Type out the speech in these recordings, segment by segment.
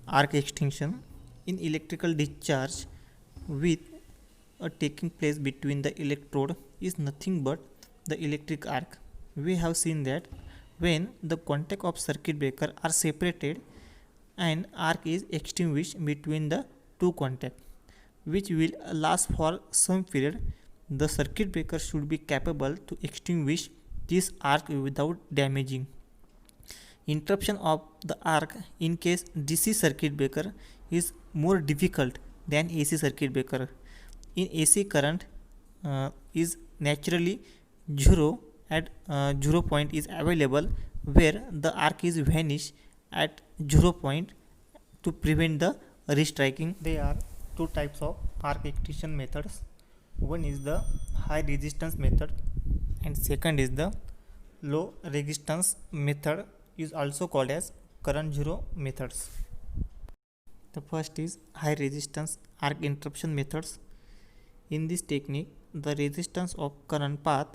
arc extinction in electrical discharge with a taking place between the electrode is nothing but the electric arc. We have seen that when the contact of circuit breaker are separated, an arc is extinguished between the two contacts, which will last for some period. The circuit breaker should be capable to extinguish this arc without damaging. Interruption of the arc in case DC circuit breaker is more difficult than AC circuit breaker. In AC, current is naturally zero at 0 point is available, where the arc is vanished at 0 point to prevent the restriking. There are two types of arc extinction methods. One is the high resistance method and second is the low resistance method, is also called as current zero methods. The first is high resistance arc interruption methods. In this technique, the resistance of current path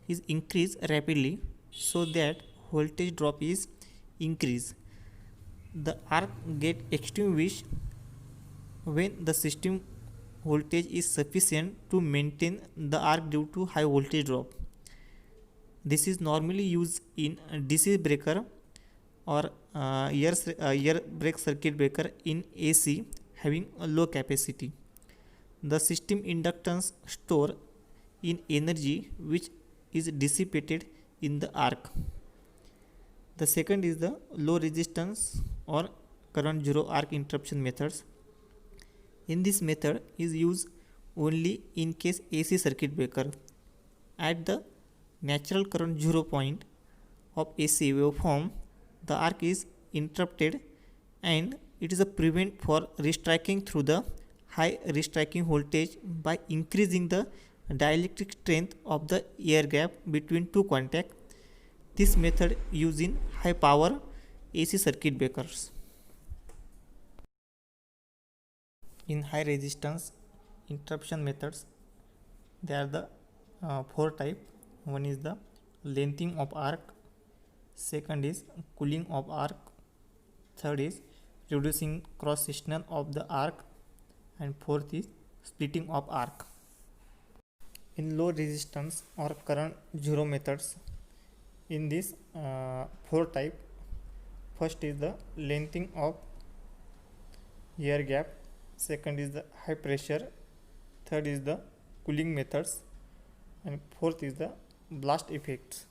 is increased rapidly so that voltage drop is increased. The arc get extinguished when the system voltage is sufficient to maintain the arc due to high voltage drop. This is normally used in DC breaker or air brake circuit breaker in AC having a low capacity. The system inductance store in energy which is dissipated in the arc. The second is the low resistance or current zero arc interruption methods. In this method is used only in case AC circuit breaker. At the natural current 0 point of AC waveform, the arc is interrupted and it is a prevent for restriking through the high restriking voltage by increasing the dielectric strength of the air gap between two contacts. This method used in high power AC circuit breakers. In high resistance interruption methods, there are the four types. One is the lengthening of arc, second is cooling of arc, third is reducing cross sectional of the arc, and fourth is splitting of arc. In low resistance or current zero methods, in this four type, first is the lengthening of air gap, second is the high pressure, third is the cooling methods, and fourth is the blast effects.